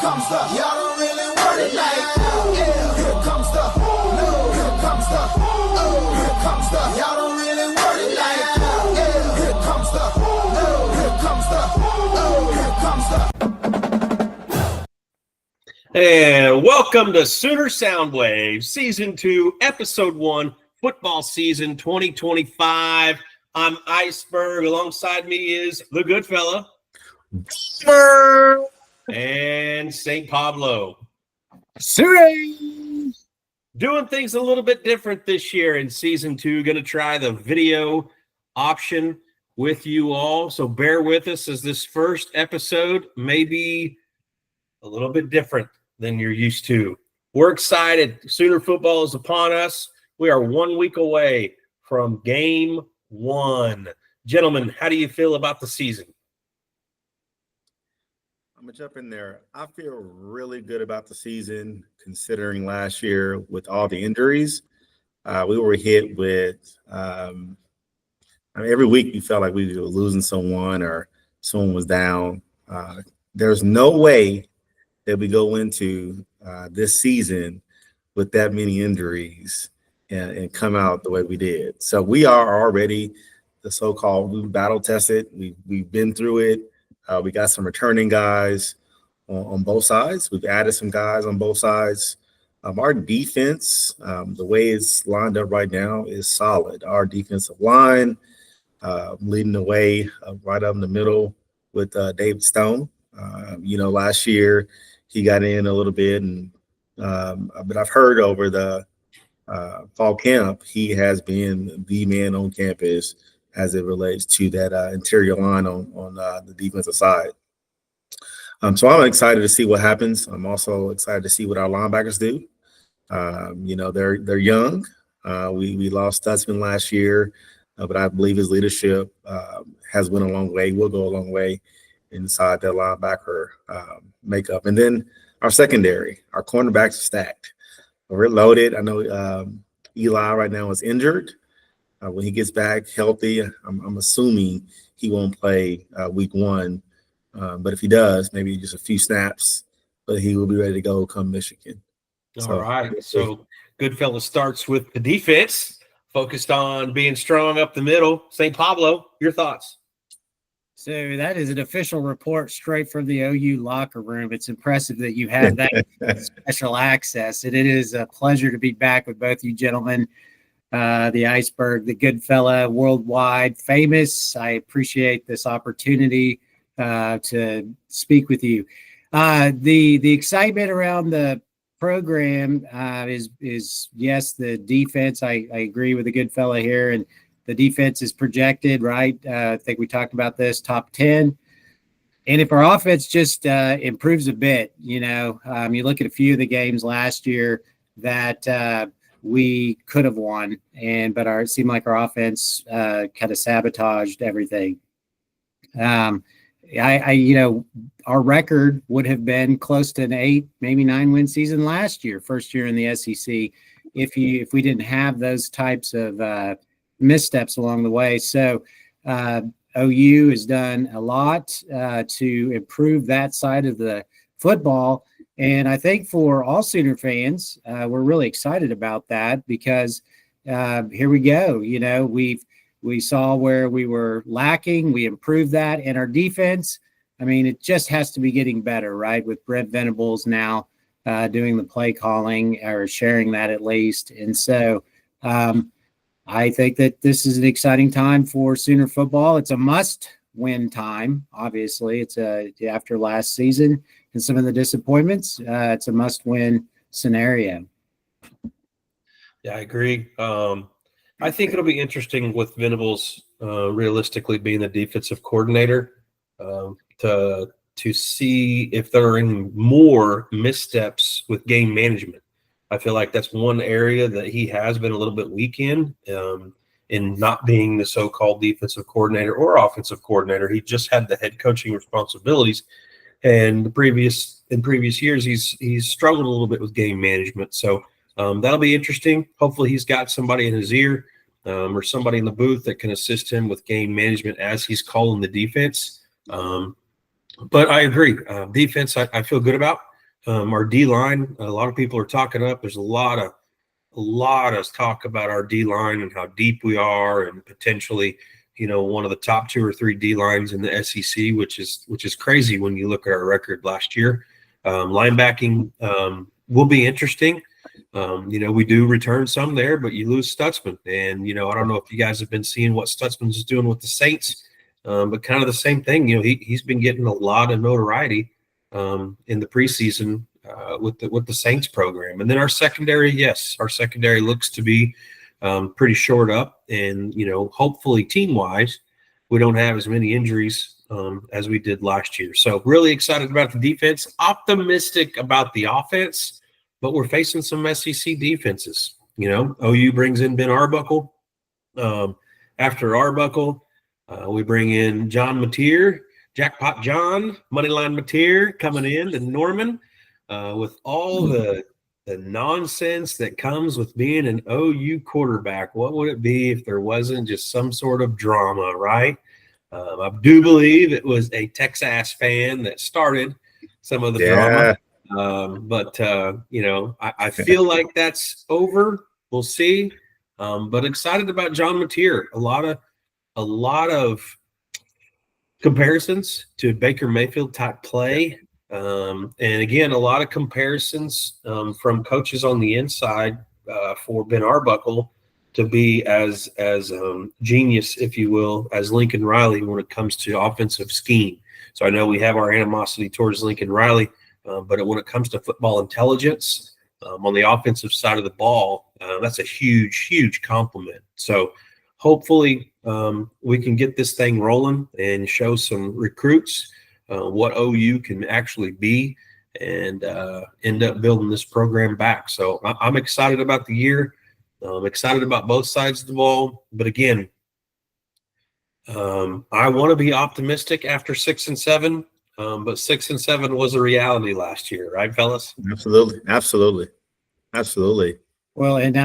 comes the, y'all don't really want it like that. Yeah, here comes the, no, here comes the, oh, here comes the, y'all don't really want it like that. Yeah, here comes the, no, here comes the, oh, here comes the. And welcome to Sooner Soundwave, Season 2, Episode 1, Football Season 2025. I'm Iceberg. Alongside me is the Goodfella. And St. Pablo. Sooner! Doing things a little bit different this year in Season 2. Going to try the video option with you all. So bear with us as this first episode may be a little bit different than you're used to. We're excited. Sooner football is upon us. We are 1 week away from Game 1. Gentlemen, how do you feel about the season? I'm going to jump in there. I feel really good about the season considering last year with all the injuries. We were hit with every week you felt like we were losing someone or someone was down. There's no way that we go into this season with that many injuries and come out the way we did. So we are already the so-called we battle tested. We've been through it. We got some returning guys on both sides. We've added some guys on both sides. Our defense, the way it's lined up right now, is solid. Our defensive line leading the way right up in the middle with David Stone. Last year he got in a little bit, but I've heard over the fall camp he has been the man on campus as it relates to that interior line on the defensive side. So I'm excited to see what happens. I'm also excited to see what our linebackers do. They're young. We lost Stutzman last year, but I believe his leadership has went a long way, will go a long way inside that linebacker makeup. And then our secondary, our cornerbacks are stacked. We're loaded. I know Eli right now is injured. When he gets back healthy, I'm assuming he won't play week 1. But if he does, maybe just a few snaps, but he will be ready to go come Michigan. All right. So Goodfella starts with the defense, focused on being strong up the middle. St. Pablo, your thoughts? So that is an official report straight from the OU locker room. It's impressive that you have that special access. And it is a pleasure to be back with both you gentlemen, the Iceberg, the Goodfella, worldwide famous. I appreciate this opportunity to speak with you. The excitement around the program is yes, the defense. I agree with the Goodfella here, and the defense is projected, right? I think we talked about this, top 10. And if our offense just improves a bit, you look at a few of the games last year that we could have won, but it seemed like our offense kind of sabotaged everything. Our record would have been close to an 8, maybe 9 win season last year, first year in the SEC, if we didn't have those types of missteps along the way. So OU has done a lot to improve that side of the football. And I think for all Sooner fans, we're really excited about that because here we go. We saw where we were lacking. We improved that. And our defense, it just has to be getting better, right? With Brent Venables now doing the play calling or sharing that at least. And so I think that this is an exciting time for Sooner football. It's a must-win time, obviously. It's after last season and some of the disappointments, it's a must-win scenario. Yeah, I agree. I think it'll be interesting with Venables realistically being the defensive coordinator to see if there are any more missteps with game management. I feel like that's one area that he has been a little bit weak in not being the so-called defensive coordinator or offensive coordinator. He just had the head coaching responsibilities, and in previous years he's struggled a little bit with game management. So that'll be interesting. Hopefully he's got somebody in his ear or somebody in the booth that can assist him with game management as he's calling the defense. But I agree. Defense, I feel good about. our D line. A lot of people are talking up. There's a lot of talk about our D line and how deep we are, and potentially, one of the top 2 or 3 D lines in the SEC, which is crazy when you look at our record last year. Linebacking will be interesting. We do return some there, but you lose Stutzman, and I don't know if you guys have been seeing what Stutzman is doing with the Saints, but kind of the same thing. He's been getting a lot of notoriety in the preseason with the Saints program. And then our secondary, yes, our secondary looks to be pretty shored up, and hopefully team wise we don't have as many injuries as we did last year. So really excited about the defense, optimistic about the offense, but we're facing some SEC defenses. OU brings in Ben Arbuckle. After Arbuckle, we bring in John Mateer, Jackpot John, Moneyline Mateer coming in to Norman with all the nonsense that comes with being an OU quarterback. What would it be if there wasn't just some sort of drama, right? I do believe it was a Texas fan that started some of the drama. But I feel like that's over. We'll see. But excited about John Mateer. A lot of comparisons to Baker Mayfield type play. And again, a lot of comparisons from coaches on the inside for Ben Arbuckle to be as genius, if you will, as Lincoln Riley when it comes to offensive scheme. So I know we have our animosity towards Lincoln Riley, but when it comes to football intelligence on the offensive side of the ball, that's a huge, huge compliment. So hopefully we can get this thing rolling and show some recruits what OU can actually be, and end up building this program back. So I'm excited about the year. I'm excited about both sides of the ball. But again, I want to be optimistic after 6 and 7. But 6 and 7 was a reality last year, right, fellas? Absolutely. Well, and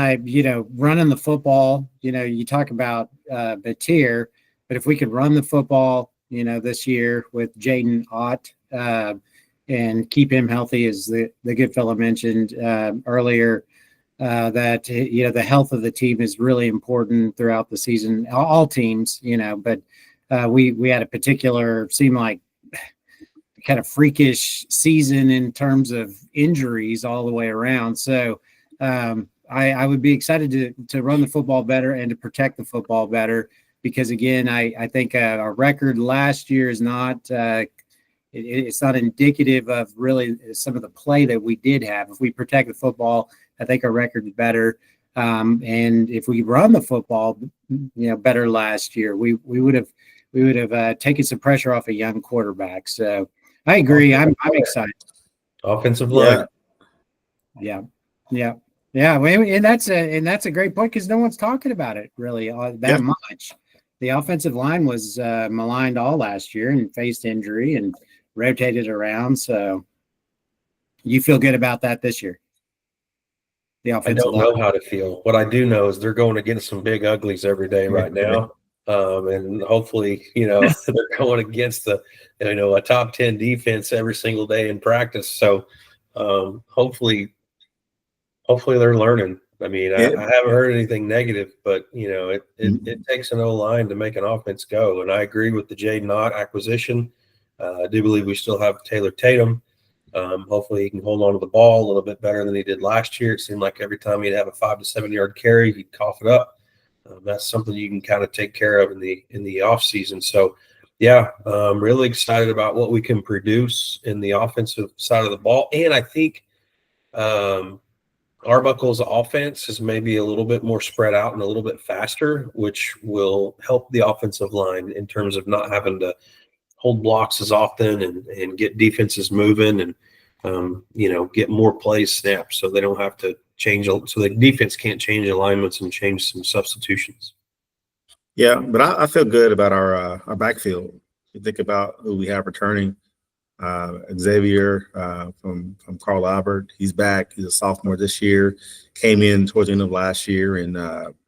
running the football, you talk about Batir, but if we could run the football, this year with Jaden Ott and keep him healthy, as the good fellow mentioned earlier, that the health of the team is really important throughout the season. All teams, but we had a particular, seemed like kind of freakish season in terms of injuries all the way around. So I would be excited to run the football better and to protect the football better, because again, I think our record last year is not it's not indicative of really some of the play that we did have. If we protect the football, I think our record is better. And if we run the football, better last year, we would have taken some pressure off a young quarterback. So I agree. I'm excited. Offensive line. Yeah. And that's a great point, because no one's talking about it really that much. The offensive line was maligned all last year and faced injury and rotated around. So you feel good about that this year? The offensive line. I don't know how to feel. What I do know is they're going against some big uglies every day right now. And hopefully, they're going against a top 10 defense every single day in practice. So hopefully they're learning. I mean, I haven't heard anything negative, but it takes an O-line to make an offense go. And I agree with the Jaden Ott acquisition. I do believe we still have Taylor Tatum. Hopefully he can hold on to the ball a little bit better than he did last year. It seemed like every time he'd have a 5 to 7 yard carry, he'd cough it up. That's something you can kind of take care of in the off season. So yeah, I'm really excited about what we can produce in the offensive side of the ball. And I think Arbuckle's offense is maybe a little bit more spread out and a little bit faster, which will help the offensive line in terms of not having to hold blocks as often and get defenses moving and, get more plays snapped so they don't have to change. So the defense can't change alignments and change some substitutions. Yeah, but I feel good about our backfield. You think about who we have returning. Xavier from Carl Albert, he's back. He's a sophomore this year. Came in towards the end of last year and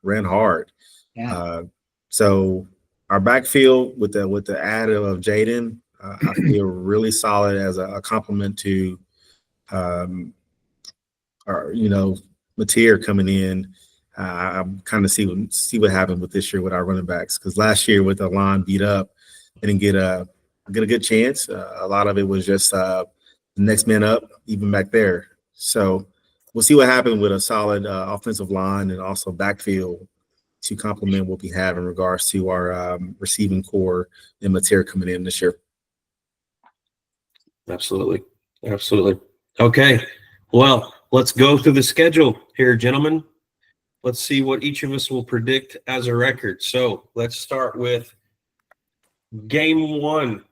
ran hard. Yeah. So our backfield with the add of Jaden, I feel really solid as a complement to or Mateer coming in. I'm kind of see what happened with this year with our running backs, because last year with the line beat up, they didn't get a good chance. A lot of it was just the next man up, even back there. So we'll see what happened with a solid offensive line and also backfield to complement what we have in regards to our receiving core and Mateer coming in this year. Absolutely. Okay, well, let's go through the schedule here, gentlemen. Let's see what each of us will predict as a record. So let's start with game 1,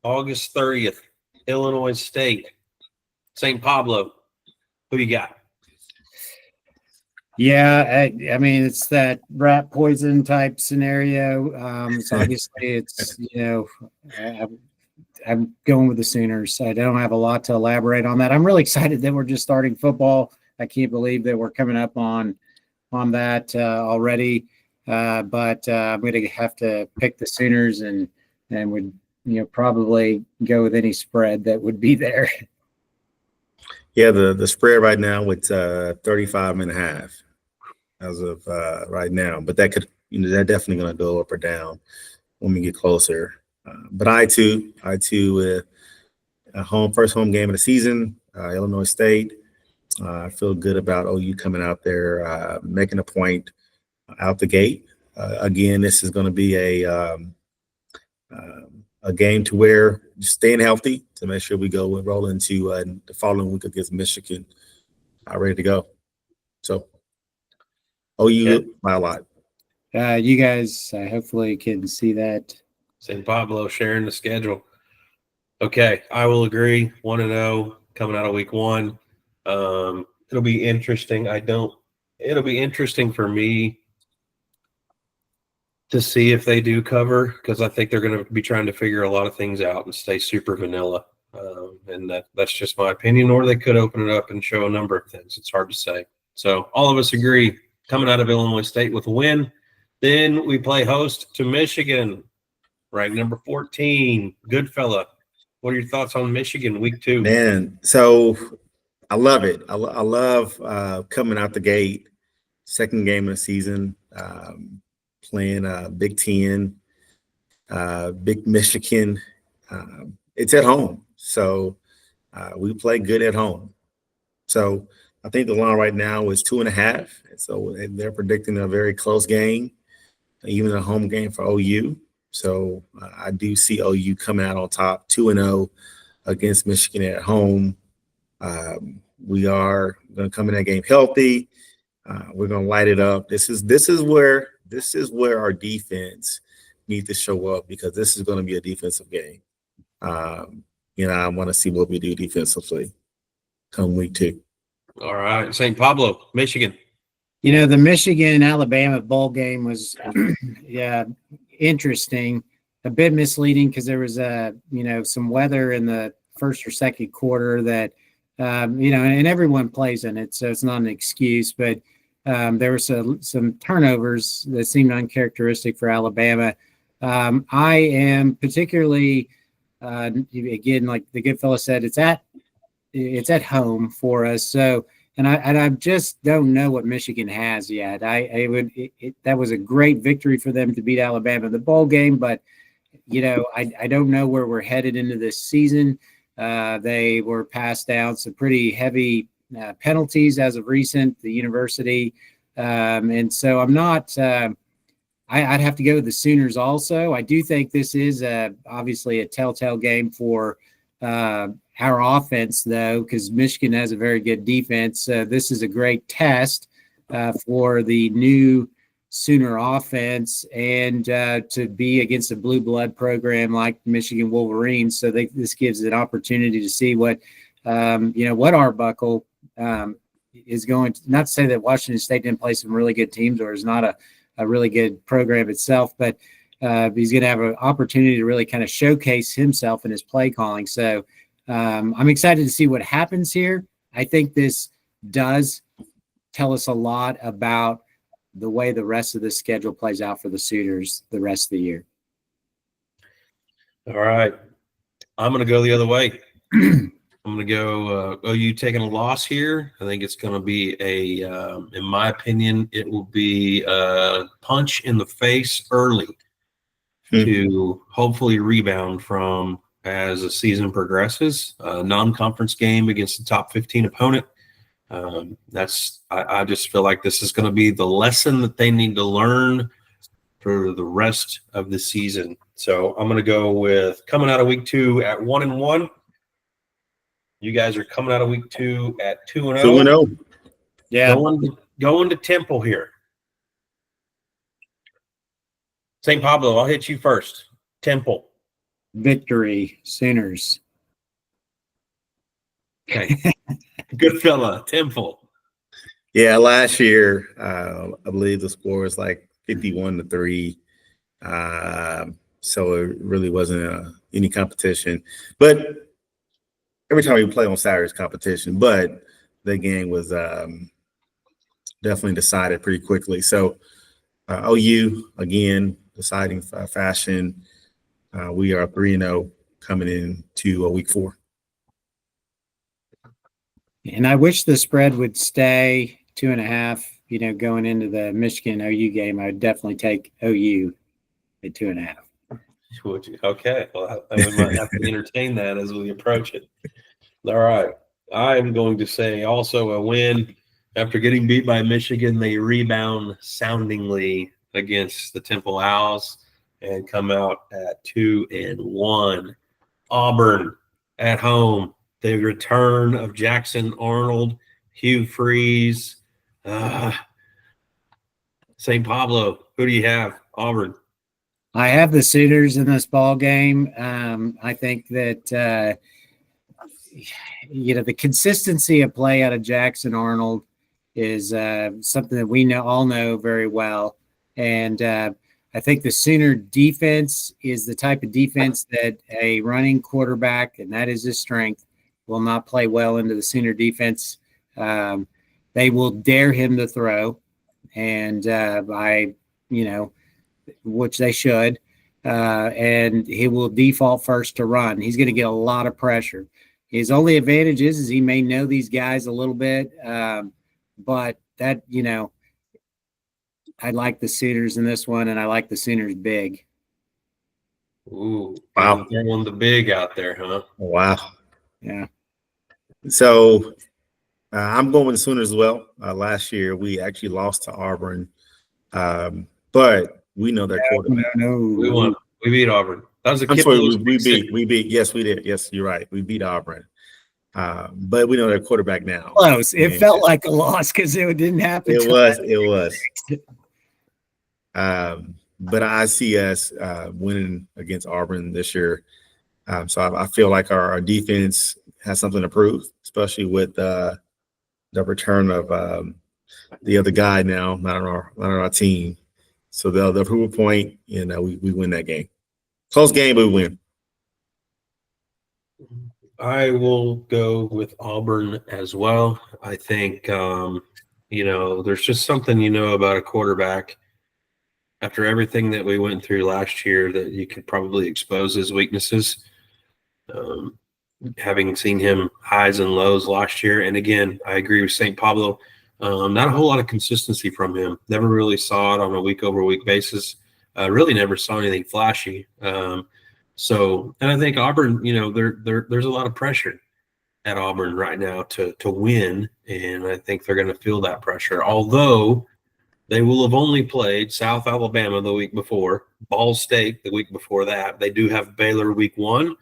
August 30th, Illinois State, St. Pablo. Who you got? Yeah, I mean, it's that rat poison type scenario. So obviously it's, I'm going with the Sooners. I don't have a lot to elaborate on that. I'm really excited that we're just starting football. I can't believe that we're coming up on that already. But I'm going to have to pick the Sooners and would probably go with any spread that would be there. Yeah, the spread right now it's 35.5 as of right now, but that could they're definitely going to go up or down when we get closer. But I too with a first home game of the season, Illinois State. I feel good about OU coming out there, making a point out the gate. Again, this is going to be a game to where just staying healthy to make sure we go and roll into the following week against Michigan, ready to go. So OU by a lot. You guys hopefully can see that. St. Pablo sharing the schedule. Okay, I will agree. 1-0 coming out of week 1. It'll be interesting. It'll be interesting for me to see if they do cover, because I think they're going to be trying to figure a lot of things out and stay super vanilla. And that's just my opinion. Or they could open it up and show a number of things. It's hard to say. So all of us agree coming out of Illinois State with a win. Then we play host to Michigan, ranked number 14, Goodfella. What are your thoughts on Michigan week 2? Man, so I love it. I love coming out the gate, second game of the season, playing Big Ten, Big Michigan. It's at home, so we play good at home. So I think the line right now is 2.5. So they're predicting a very close game, even a home game for OU. So I do see OU coming out on top, 2-0 against Michigan at home. We are going to come in that game healthy. We're going to light it up. This is where our defense needs to show up, because this is going to be a defensive game. I want to see what we do defensively come week 2. All right, St. Pablo, Michigan. The Michigan-Alabama bowl game was interesting, a bit misleading, because there was some weather in the first or second quarter that and everyone plays in it, so it's not an excuse, but there were some turnovers that seemed uncharacteristic for Alabama. I am particularly again, like the good fellow said, it's at home for us, so and I just don't know what Michigan has yet. That was a great victory for them to beat Alabama in the bowl game, but I don't know where we're headed into this season. They were passed down some pretty heavy penalties as of recent, the university. And so I'm not I'd have to go with the Sooners also. I do think this is obviously a telltale game for our offense, though, because Michigan has a very good defense. This is a great test for the new Sooner offense and to be against a blue blood program like Michigan Wolverines. So this gives an opportunity to see what Arbuckle is going to, not to say that Washington State didn't play some really good teams or is not a really good program itself, but he's going to have an opportunity to really kind of showcase himself in his play calling. So I'm excited to see what happens here. I think this does tell us a lot about the way the rest of the schedule plays out for the Sooners the rest of the year. All right. I'm going to go the other way. I'm going to go OU taking a loss here. I think it's going to be in my opinion, it will be a punch in the face early to hopefully rebound from as the season progresses. Non-conference game against the top 15 opponent. I just feel like this is going to be the lesson that they need to learn for the rest of the season. So I'm going to go with coming out of week 2 at 1-1. You guys are coming out of week 2 at 2-0. 2-0. Yeah. Going to Temple here. St. Pablo, I'll hit you first. Temple. Victory, Sooners. Okay. Goodfella, Temple. Yeah, last year, I believe the score was like 51-3. So it really wasn't any competition. But every time we play on Saturday's competition, but the game was definitely decided pretty quickly. So OU, again, deciding fashion. We are 3-0 coming into week 4. And I wish the spread would stay 2.5, going into the Michigan OU game. I would definitely take OU at 2.5. Would you? Okay. Well, we might have to entertain that as we approach it. All right. I'm going to say also a win. After getting beat by Michigan, they rebound soundingly against the Temple Owls and come out at 2-1. Auburn at home. The return of Jackson Arnold, Hugh Freeze, St. Pablo. Who do you have? Auburn. I have the Sooners in this ball game. I think that the consistency of play out of Jackson Arnold is something that we all know very well, and I think the Sooner defense is the type of defense that a running quarterback, and that is his strength, will not play well into the Sooner defense. They will dare him to throw, and which they should, and he will default first to run. He's going to get a lot of pressure. His only advantage is he may know these guys a little bit, but that, I like the Sooners in this one, and I like the Sooners big. Ooh, wow. Throwing the big out there, huh? Wow. Yeah. So I'm going with the Sooners as well. Last year, we actually lost to Auburn, but we know their quarterback. No. We won. We beat Auburn. That was a I'm Kip sorry, Lewis we pick beat. Yes, we did. Yes, you're right. We beat Auburn, but we know their quarterback now. Close. It And felt like a loss because it didn't happen. It was. But I see us winning against Auburn this year. So I feel like our defense has something to prove, especially with the return of the other guy now, not on our team. So they'll prove a point, and we win that game. Close game, but we win. I will go with Auburn as well. I think, there's just something about a quarterback after everything that we went through last year that you could probably expose his weaknesses. Having seen him highs and lows last year. And again, I agree with St. Pablo. Not a whole lot of consistency from him. Never really saw it on a week-over-week basis. Really never saw anything flashy. And I think Auburn, there's a lot of pressure at Auburn right now to win, and I think they're going to feel that pressure. Although they will have only played South Alabama the week before, Ball State the week before that. They do have Baylor week 1,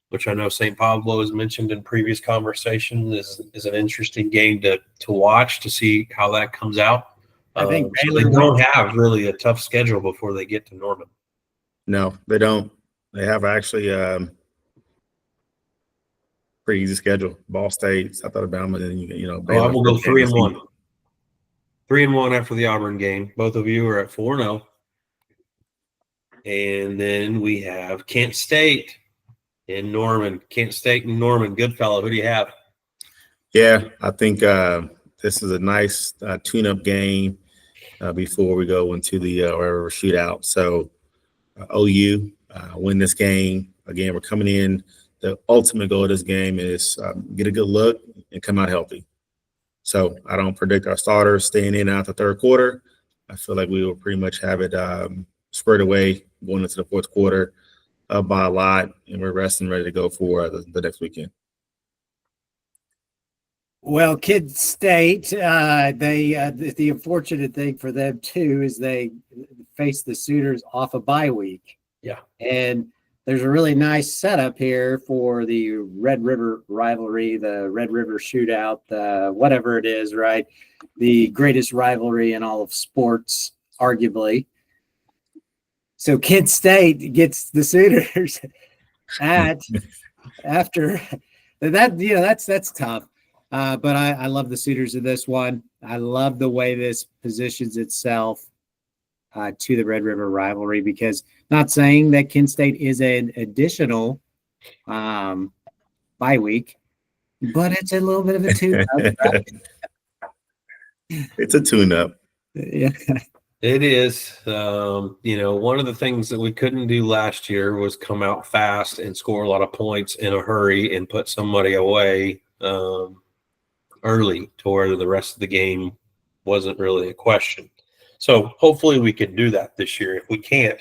which I know St. Pablo has mentioned in previous conversation is an interesting game to watch to see how that comes out. I think so they don't have really a tough schedule before they get to Norman. No, they don't. They have actually pretty easy schedule. Ball State, South Alabama, then I will go 3-1. 3-1 after the Auburn game. Both of you are at 4-0. And then we have Kent State in Norman. Kent State and Norman. Goodfella. Who do you have? Yeah, I think this is a nice tune-up game before we go into the wherever shootout. So OU win this game. Again, we're coming in the ultimate goal of this game is get a good look and come out healthy. So I don't predict our starters staying in out the third quarter. I feel like we will pretty much have it squared away going into the fourth quarter, up by a lot, and we're resting, ready to go for the next weekend. Well, Kid State, the unfortunate thing for them too is they face the Sooners off a bye week. Yeah. And there's a really nice setup here for the Red River rivalry, the Red River shootout, whatever it is, right? The greatest rivalry in all of sports, arguably. So Kid State gets the Sooners after that, that's tough. But I love the Sooners in this one. I love the way this positions itself to the Red River rivalry, because not saying that Kent State is an additional bye week, but it's a little bit of a tune-up. Right? It's a tune-up. Yeah. It is. One of the things that we couldn't do last year was come out fast and score a lot of points in a hurry and put somebody away early to where the rest of the game wasn't really a question. So hopefully we can do that this year. If we can't,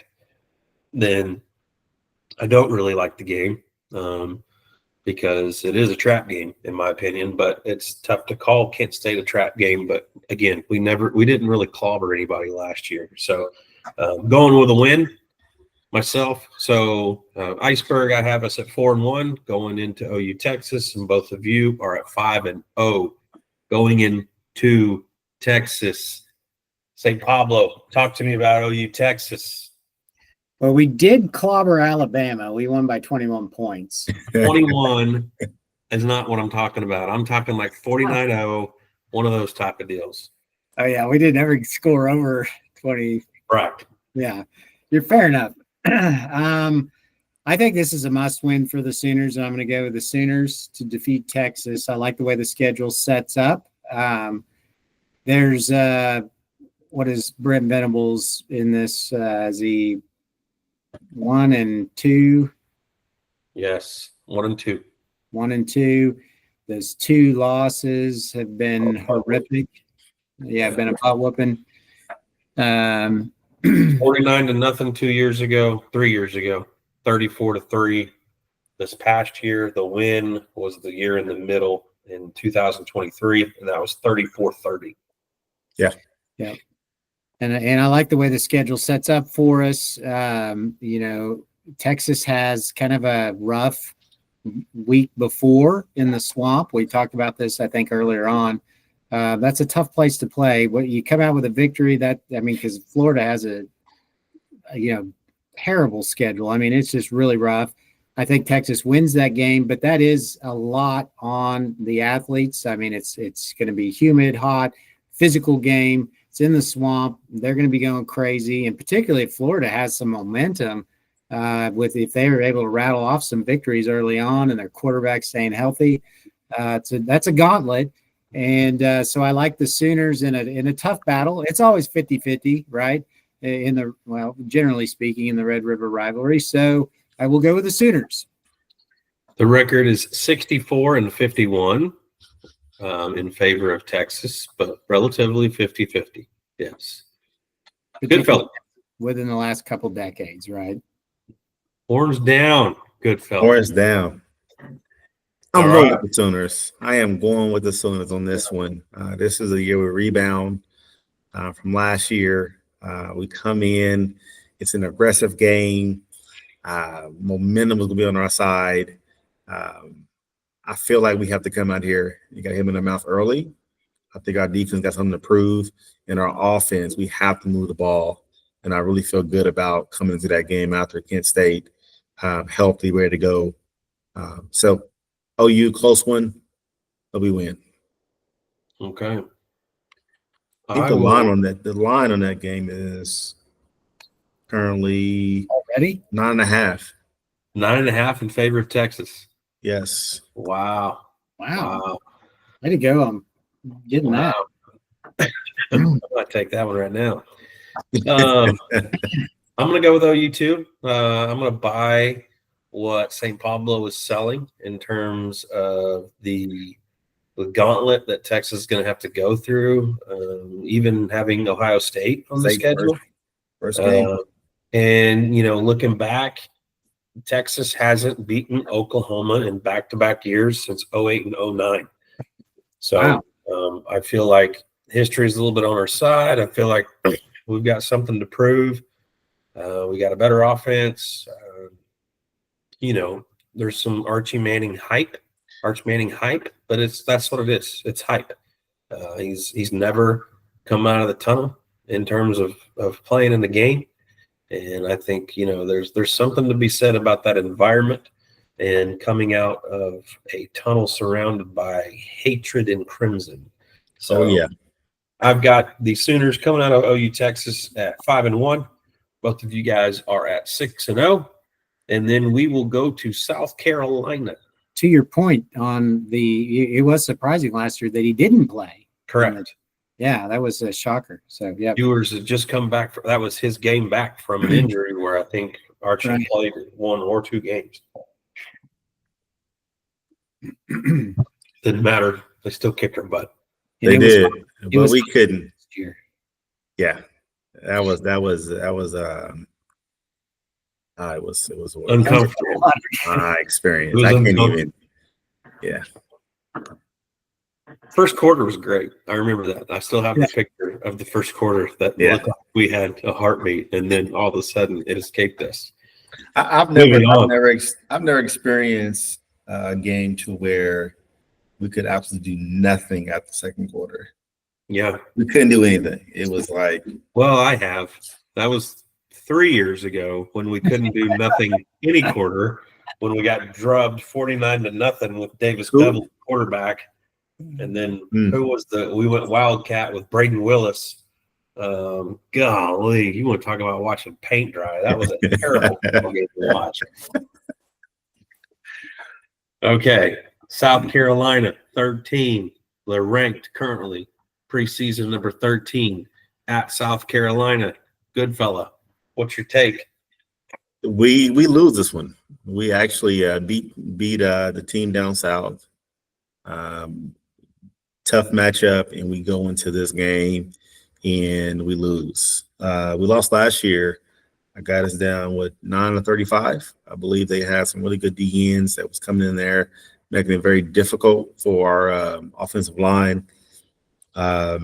then I don't really like the game because it is a trap game, in my opinion, but it's tough to call Kent State a trap game. But again, we didn't really clobber anybody last year. So going with a win myself. So Iceberg, I have us at 4-1 going into OU Texas, and both of you are at 5-0 going into Texas. St. Pablo, talk to me about OU Texas. Well, we did clobber Alabama. We won by 21 points. 21 is not what I'm talking about. I'm talking like 49-0, one of those type of deals. Oh, yeah. We didn't ever score over 20. Right. Yeah. You're fair enough. I think this is a must win for the Sooners, and I'm going to go with the Sooners to defeat Texas. I like the way the schedule sets up. There's what is Brent Venables in this? Is he 1-2? Yes, 1-2. 1-2. Those two losses have been horrific. Yeah, been a butt whooping. 49-0 3 years ago, 34-3 this past year. The win was the year in the middle in 2023, and that was 34-30. Yeah. Yeah. And I like the way the schedule sets up for us. Texas has kind of a rough week before in the swamp. We talked about this, I think, earlier on. That's a tough place to play. When you come out with a victory, because Florida has a terrible schedule. I mean, it's just really rough. I think Texas wins that game, but that is a lot on the athletes. I mean, it's going to be humid, hot, physical game. It's in the swamp. They're going to be going crazy, and particularly if Florida has some momentum if they were able to rattle off some victories early on and their quarterback staying healthy. That's a gauntlet. And so I like the Sooners in a tough battle. It's always 50-50, right? Generally speaking, in the Red River rivalry. So I will go with the Sooners. The record is 64-51 in favor of Texas, but relatively 50-50. Yes. Goodfella. Within the last couple decades, right? Horns down, Goodfella. Horns down. I'm going with the Sooners. I am going with the Sooners on this one. This is a year we rebound from last year. We come in. It's an aggressive game. Momentum is going to be on our side. I feel like we have to come out here. You got him in the mouth early. I think our defense got something to prove. In our offense, we have to move the ball. And I really feel good about coming into that game after Kent State, healthy, ready to go. So OU, close one, but we win. Okay. I think the line on that game is currently already 9.5. 9.5 in favor of Texas. Yes. Wow. Way to go. I'm getting that. I'm going to take that one right now. I'm going to go with OU too. I'm going to buy what St. Pablo is selling in terms of the gauntlet that Texas is going to have to go through, even having Ohio State on the Say schedule. first game. And, looking back, Texas hasn't beaten Oklahoma in back-to-back years since 08 and 09. So I feel like history is a little bit on our side. I feel like we've got something to prove. We got a better offense. There's some Arch Manning hype, but that's what it is. It's hype. He's never come out of the tunnel in terms of playing in the game. And I think, there's something to be said about that environment and coming out of a tunnel surrounded by hatred and crimson. So I've got the Sooners coming out of OU Texas at 5-1. Both of you guys are at 6-0. And then we will go to South Carolina. To your point on it was surprising last year that he didn't play. Correct. Yeah, that was a shocker. So, yeah. Ewers has just come back. That was his game back from an injury where I think Archie played 1 or 2 games. Didn't matter. They still kicked our butt. They did, but we couldn't. Yeah, it was uncomfortable experience. I can't even. Yeah. First quarter was great. I remember that. I still have the picture of the first quarter that looked like we had a heartbeat, and then all of a sudden it escaped us. I've never experienced a game to where we could absolutely do nothing at the second quarter. Yeah, we couldn't do anything. It was like, well, I have. That was 3 years ago when we couldn't do nothing any quarter, when we got drubbed 49-0 with Davis Bevel quarterback. And then we went Wildcat with Braden Willis. Golly, you want to talk about watching paint dry. That was a terrible game to watch. Okay, South Carolina, 13. They're ranked currently preseason number 13 at South Carolina. Goodfella, what's your take? We lose this one. We actually beat the team down south. Tough matchup, and we go into this game and we lose. We lost last year. I got us down with 9-35. I believe they had some really good DNs that was coming in there, making it very difficult for our offensive line. I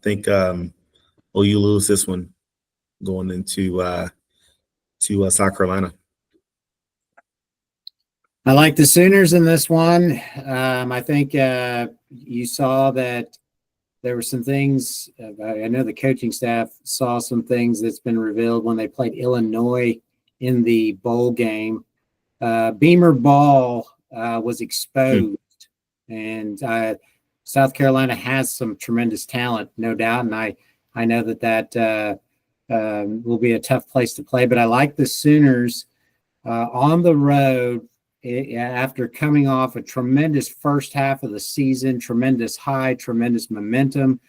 think OU lose this one going into South Carolina. I like the Sooners in this one. I think you saw that there were some things. I know the coaching staff saw some things that's been revealed when they played Illinois in the bowl game. Beamer ball was exposed, and South Carolina has some tremendous talent, no doubt. And I know that will be a tough place to play. But I like the Sooners on the road. After coming off a tremendous first half of the season, tremendous high, tremendous momentum.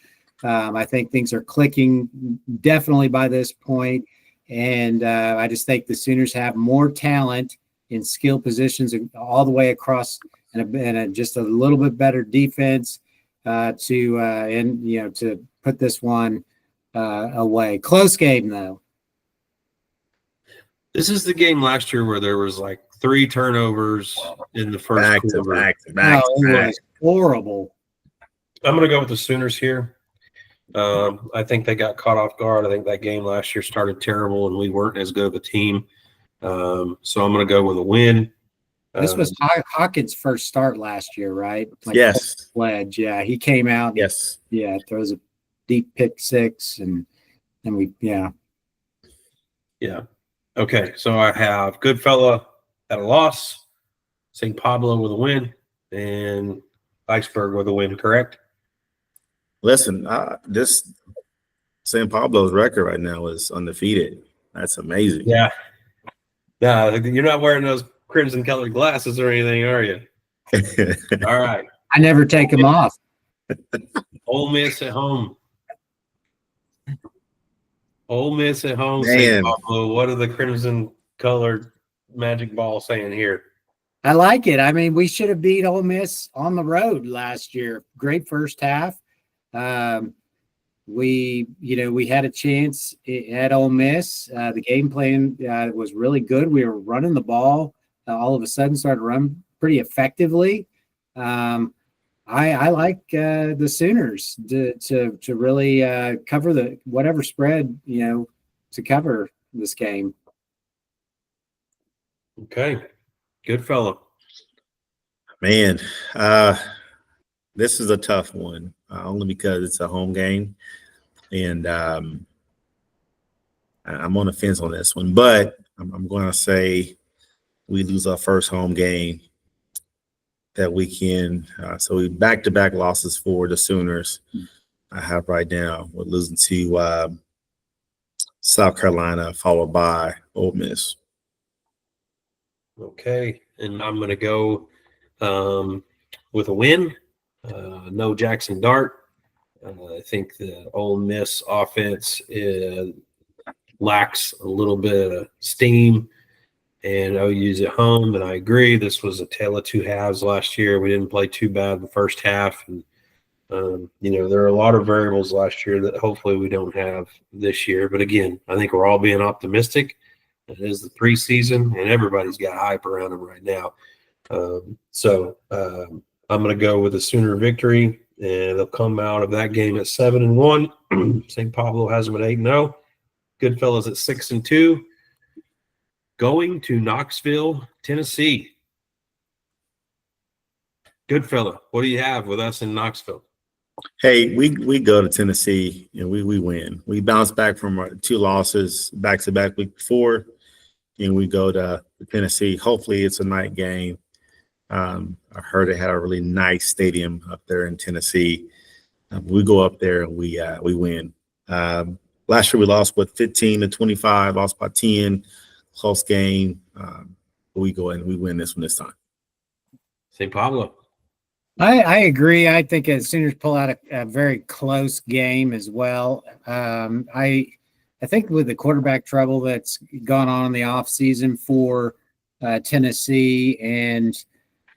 I think things are clicking definitely by this point. And I just think the Sooners have more talent in skill positions all the way across, and just a little bit better defense to put this one away. Close game, though. This is the game last year where there was like 3 turnovers in the first quarter. Back to back. It was horrible. I'm going to go with the Sooners here. I think they got caught off guard. I think that game last year started terrible, and we weren't as good of a team. So I'm going to go with a win. This was Hawkins' first start last year, right? Yes. Pledge. Yeah, he came out. Yes. Yeah, throws a deep pick 6, and we. Yeah. Okay, so I have Goodfella at a loss, St. Pablo with a win, and Iceberg with a win, correct? Listen, this St. Pablo's record right now is undefeated. That's amazing. Yeah. No, you're not wearing those crimson-colored glasses or anything, are you? All right. I never take them off. Ole Miss at home. Ole Miss at home, Man. St. Pablo. What are the Crimson colored magic ball saying here? I like it. I mean, we should have beat Ole Miss on the road last year. Great first half. We had a chance at Ole Miss. The game plan was really good. We were running the ball. All of a sudden, started to run pretty effectively. I like the Sooners to really cover the whatever spread to cover this game. Okay, good fellow. Man, this is a tough one, only because it's a home game, and I'm on the fence on this one. But I'm going to say we lose our first home game that weekend. So we back-to-back losses for the Sooners. I have right now. We're losing to South Carolina, followed by Ole Miss. Okay, and I'm going to go with a win. No Jackson Dart. I think the Ole Miss offense lacks a little bit of steam, and OU's at home. And I agree, this was a tale of two halves last year. We didn't play too bad in the first half, and there are a lot of variables last year that hopefully we don't have this year. But again, I think we're all being optimistic. It is the preseason, and everybody's got hype around them right now. So I'm going to go with a Sooner victory, and they'll come out of that game at 7-1. St. Pablo has them at 8-0. Goodfellas at 6-2. Going to Knoxville, Tennessee. Goodfella, what do you have with us in Knoxville? Hey, we go to Tennessee and we win. We bounce back from our 2 losses back-to-back week before, and we go to Tennessee. Hopefully it's a night game. I heard they had a really nice stadium up there in Tennessee. We go up there and we win. Last year we lost 15-25, lost by 10, close game. We go and we win this one this time. St. Pablo. I agree. I think as Sooners pull out a very close game as well. I think with the quarterback trouble that's gone on in the offseason for Tennessee, and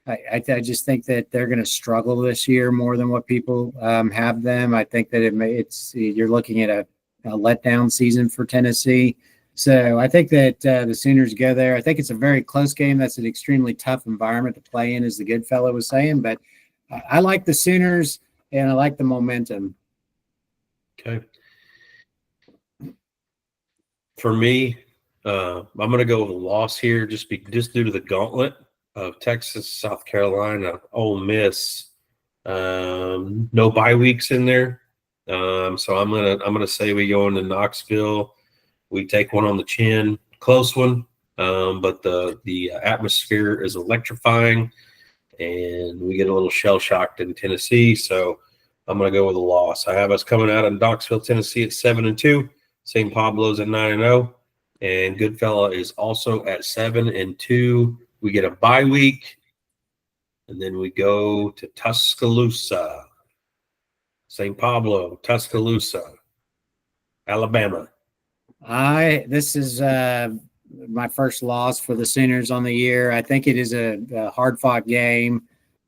I just think that they're going to struggle this year more than what people have them. I think that you're looking at a letdown season for Tennessee. So I think that the Sooners go there. I think it's a very close game. That's an extremely tough environment to play in, as the good fellow was saying. But I like the Sooners, and I like the momentum. Okay. For me, I'm going to go with a loss here, just due to the gauntlet of Texas, South Carolina, Ole Miss. No bye weeks in there, so I'm gonna say we go into Knoxville. We take one on the chin, close one, but the atmosphere is electrifying, and we get a little shell shocked in Tennessee. So I'm gonna go with a loss. I have us coming out of Knoxville, Tennessee at 7-2. St. Pablo's at 9-0, and Goodfella is also at 7-2. We get a bye week, and then we go to Tuscaloosa. St. Pablo, Tuscaloosa, Alabama. This is my first loss for the Sooners on the year. I think it is a hard-fought game,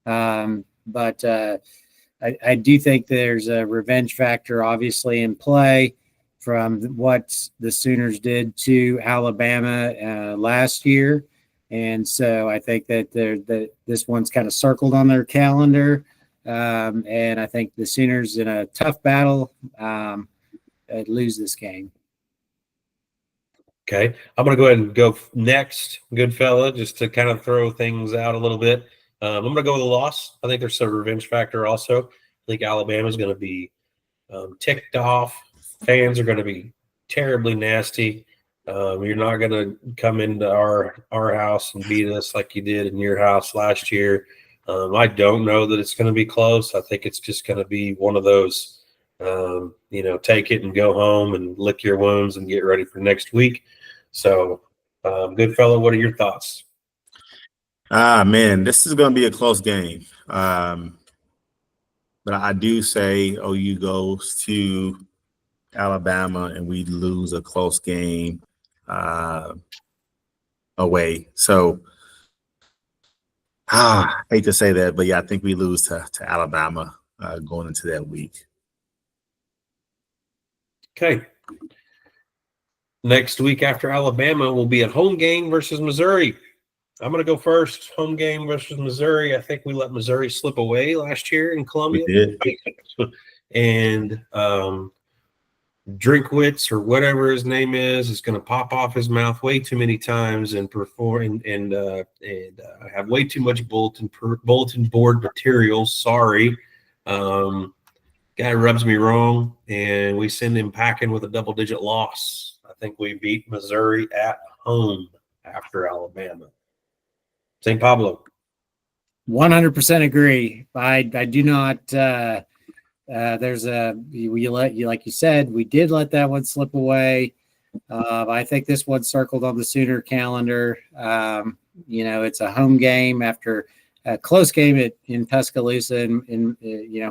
but I do think there's a revenge factor obviously in play from what the Sooners did to Alabama last year. And so I think that this one's kind of circled on their calendar. And I think the Sooners, in a tough battle, lose this game. Okay. I'm going to go ahead and go next, Goodfella, just to kind of throw things out a little bit. I'm going to go with a loss. I think there's a revenge factor also. I think Alabama's going to be ticked off. Fans are going to be terribly nasty. You're not going to come into our house and beat us like you did in your house last year. I don't know that it's going to be close. I think it's just going to be one of those, take it and go home and lick your wounds and get ready for next week. So, Goodfella, what are your thoughts? Man, this is going to be a close game. But I do say OU goes to Alabama and we lose a close game. away. So, I hate to say that, but yeah, I think we lose to Alabama going into that week. Okay. Next week after Alabama will be a home game versus Missouri. I'm going to go first. Home game versus Missouri. I think we let Missouri slip away last year in Columbia. We did. And Drinkwitz or whatever his name is going to pop off his mouth way too many times and perform and have way too much bulletin board material. Sorry. Guy rubs me wrong, and we send him packing with a double-digit loss. I think we beat Missouri at home after Alabama. St. Pablo. 100% agree. I do not. There's like you said, we did let that one slip away. I think this one's circled on the Sooner calendar. It's a home game after a close game in Tuscaloosa, and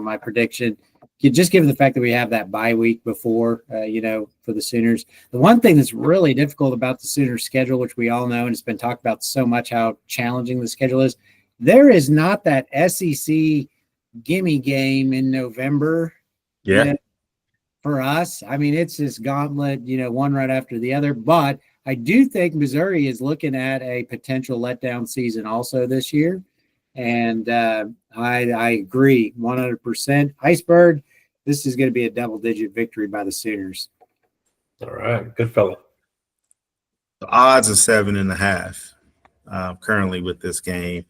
my prediction. Just given the fact that we have that bye week before, for the Sooners. The one thing that's really difficult about the Sooners schedule, which we all know, and it's been talked about so much how challenging the schedule is, there is not that SEC gimme game in November. Yeah. For us, I mean, it's just gauntlet, one right after the other. But I do think Missouri is looking at a potential letdown season also this year. And I agree 100%. Iceberg, this is going to be a double-digit victory by the Sooners. All right. Good fellow. The odds are 7.5 currently with this game.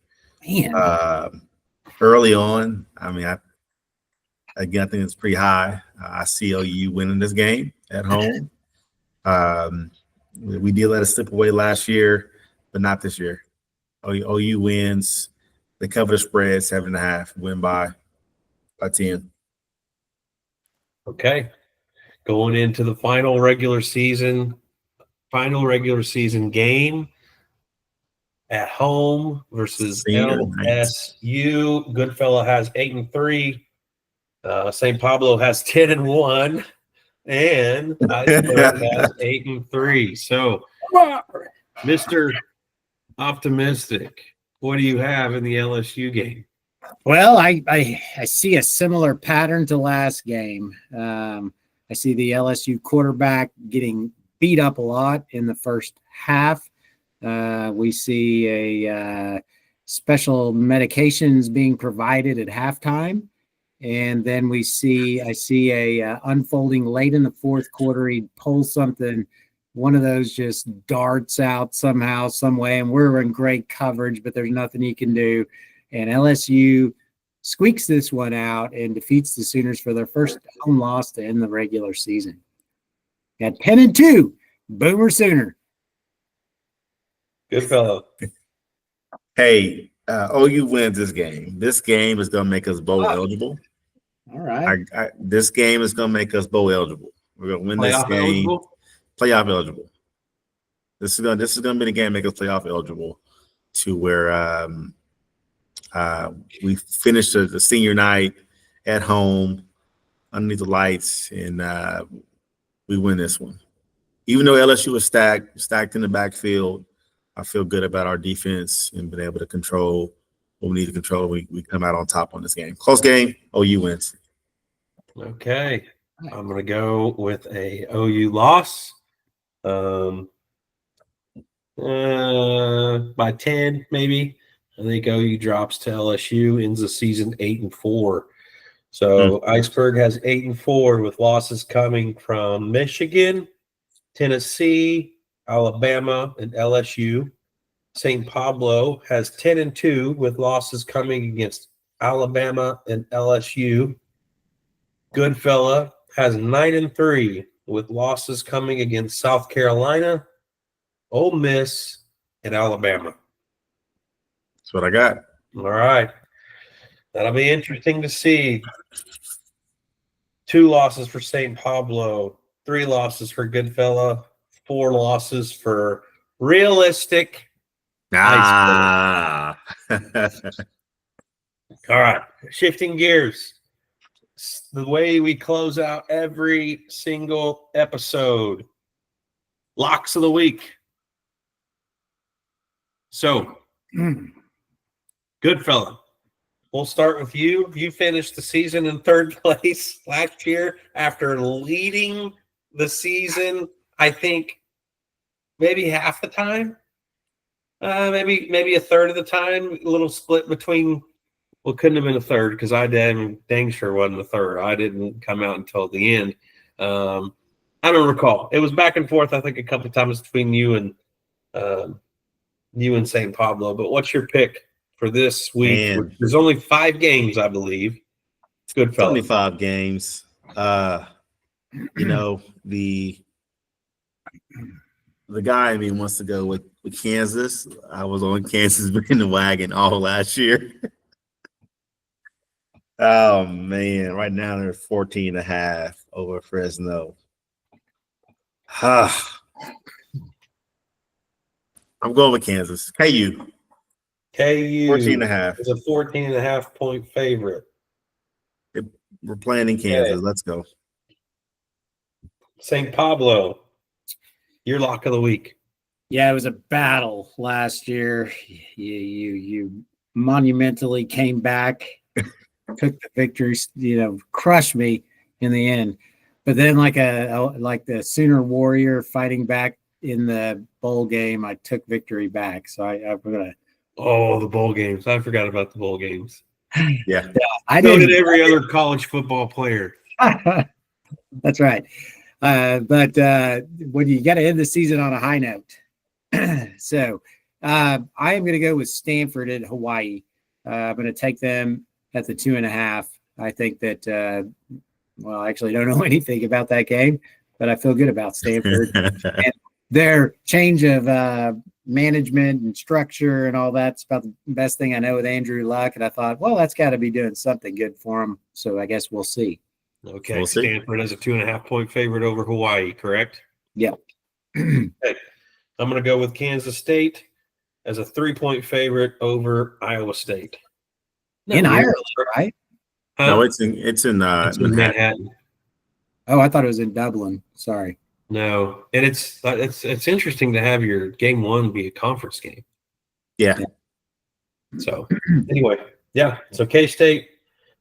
Man. Early on, I mean, I think it's pretty high. I see OU winning this game at home. We did let it slip away last year, but not this year. OU wins. They cover the spread 7.5. Win by 10. Okay. Going into the final regular season game at home versus LSU. Goodfella has 8-3. St. Pablo has 10-1, and Iceberg has 8-3. So, Mr. Optimistic, what do you have in the LSU game? Well, I see a similar pattern to last game. I see the LSU quarterback getting beat up a lot in the first half. We see a special medications being provided at halftime. And then I see a unfolding late in the fourth quarter. He pulls something, one of those just darts out somehow, some way, and we're in great coverage, but there's nothing he can do. And LSU squeaks this one out and defeats the Sooners for their first home loss to end the regular season. Got 10-2, Boomer Sooner. Good fellow. Hey, OU wins this game. This game is going to make us bowl eligible. All right. This game is going to make us bowl eligible. We're going to win this game. Eligible? Playoff eligible. This is going to be the game make us playoff eligible to where we finish the senior night at home underneath the lights, and we win this one. Even though LSU was stacked in the backfield, I feel good about our defense and being able to control what we need to control. We come out on top on this game. Close game, OU wins. Okay. I'm going to go with a OU loss. By 10, maybe. I think OU drops to LSU, ends the season 8-4. So Iceberg has 8-4 with losses coming from Michigan, Tennessee, Alabama, and LSU. St. Pablo has 10-2 with losses coming against Alabama and LSU. Goodfella has 9-3 with losses coming against South Carolina, Ole Miss, and Alabama. That's what I got. All right. That'll be interesting to see. 2 losses for St. Pablo, 3 losses for Goodfella, 4 losses for realistic. All right. Shifting gears. The way we close out every single episode. Locks of the week. So, Goodfella, we'll start with you. You finished the season in third place last year after leading the season, I think, maybe half the time. Maybe a third of the time, a little split between. Well, couldn't have been a third because I dang sure wasn't a third. I didn't come out until the end. I don't recall. It was back and forth. I think a couple of times between you and St. Pablo. But what's your pick for this week? Man. There's only 5 games, I believe. Good fella. 25 games. You know, the guy in me wants to go with Kansas. I was on Kansas bandwagon all last year. Oh man, right now they're 14.5 over Fresno. I'm going with Kansas. KU. 14.5. is a 14.5 point favorite. We're playing in Kansas. Let's go. St. Pablo, your lock of the week. Yeah, it was a battle last year. You monumentally came back, took the victory, crushed me in the end. But then like the Sooner Warrior fighting back in the bowl game, I took victory back. So I'm gonna. Oh, the bowl games! I forgot about the bowl games. Yeah, I did every other college football player. That's right. But when you got to end the season on a high note, so I am going to go with Stanford at Hawaii. I'm going to take them at the 2.5. I think that. Well, I actually don't know anything about that game, but I feel good about Stanford and their change of management and structure and all that's about the best thing I know with Andrew Luck. And I thought, well, that's got to be doing something good for him. So I guess we'll see. Okay, we'll Stanford as a 2.5 point favorite over Hawaii, correct? Yep. Okay. I'm going to go with Kansas State as a 3-point favorite over Iowa State. In Ireland, right? Huh? No, it's in Manhattan. Oh, I thought it was in Dublin. Sorry. No, and it's interesting to have your game 1 be a conference game. Yeah. So anyway, yeah. So K-State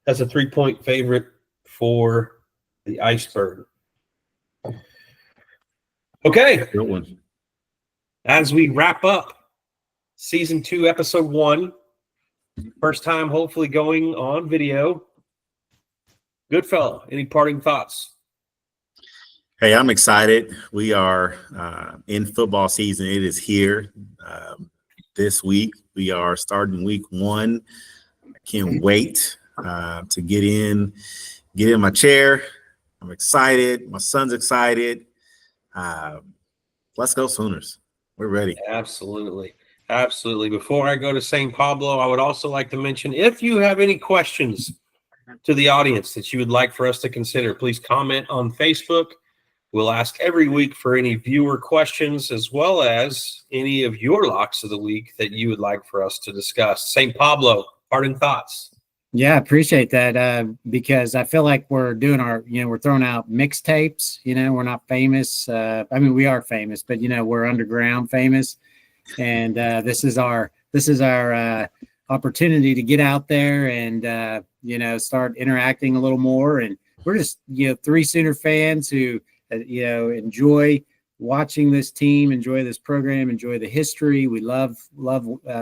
has a 3-point favorite for the Iceberg. Okay. Good one. As we wrap up season 2, episode 1, first time hopefully going on video. Goodfella, any parting thoughts? Hey, I'm excited. We are in football season. It is here this week. We are starting week 1. I can't wait to get in my chair. I'm excited. My son's excited. Let's go Sooners. We're ready. Absolutely. Absolutely. Before I go to St. Pablo, I would also like to mention, if you have any questions to the audience that you would like for us to consider, please comment on Facebook. We'll ask every week for any viewer questions, as well as any of your locks of the week that you would like for us to discuss. St. Pablo, parting thoughts. Yeah, appreciate that because I feel like we're doing we're throwing out mixtapes. We're not famous. We are famous, but we're underground famous, and this is our opportunity to get out there and start interacting a little more. And we're just 3 Sooner fans who enjoy watching this team, enjoy this program, enjoy the history. We love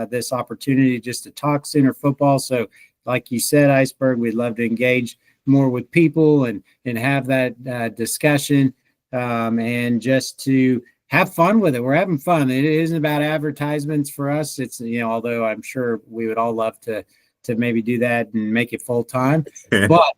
this opportunity just to talk Sooner football. So, like you said, Iceberg, we'd love to engage more with people and have that discussion and just to have fun with it. We're having fun. It isn't about advertisements for us. It's, although I'm sure we would all love to maybe do that and make it full time, but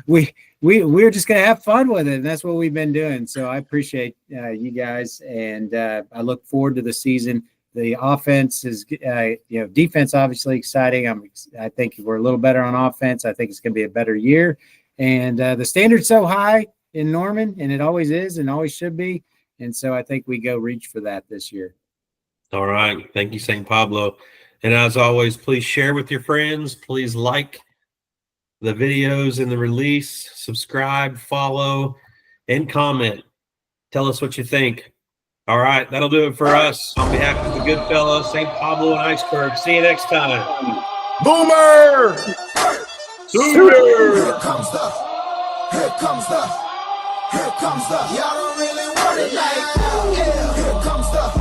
we're just going to have fun with it. And that's what we've been doing. So I appreciate you guys. And I look forward to the season. The offense is, defense, obviously exciting. I think we're a little better on offense. I think it's going to be a better year. And the standard's so high in Norman, and it always is and always should be. And so I think we go reach for that this year. All right. Thank you, St. Pablo. And as always, please share with your friends. Please like the videos in the release, subscribe, follow, and comment. Tell us what you think. All right, that'll do it for us. On behalf of the Goodfella, St. Pablo, and Iceberg, see you next time. Boomer! Sooner! Here comes the, y'all don't really want it like that. Yeah, here comes the,